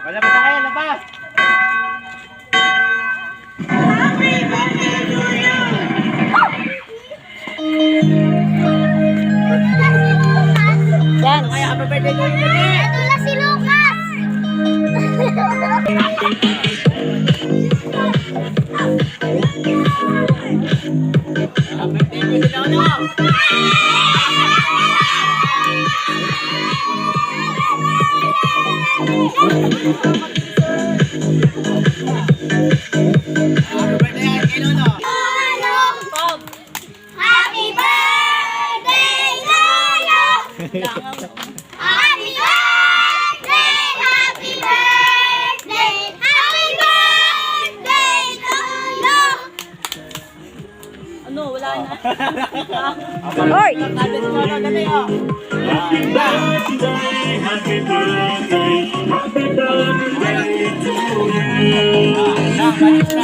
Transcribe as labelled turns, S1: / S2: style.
S1: Labas na kayo, labas!
S2: Happy birthday to you!
S3: Dance.
S1: Kaya happy birthday to you, baby!
S2: Ito na si Lucas!
S1: Happy birthday to si Lolo! Happy birthday kay Lolo!
S2: Lolo! Happy birthday, Lolo! Happy birthday! Happy birthday! Happy birthday, Lolo!
S3: Ano, wala na.
S1: Hoy! Happy si Lolo, dali oh!
S4: Happy birthday, happy birthday, happy birthday to you.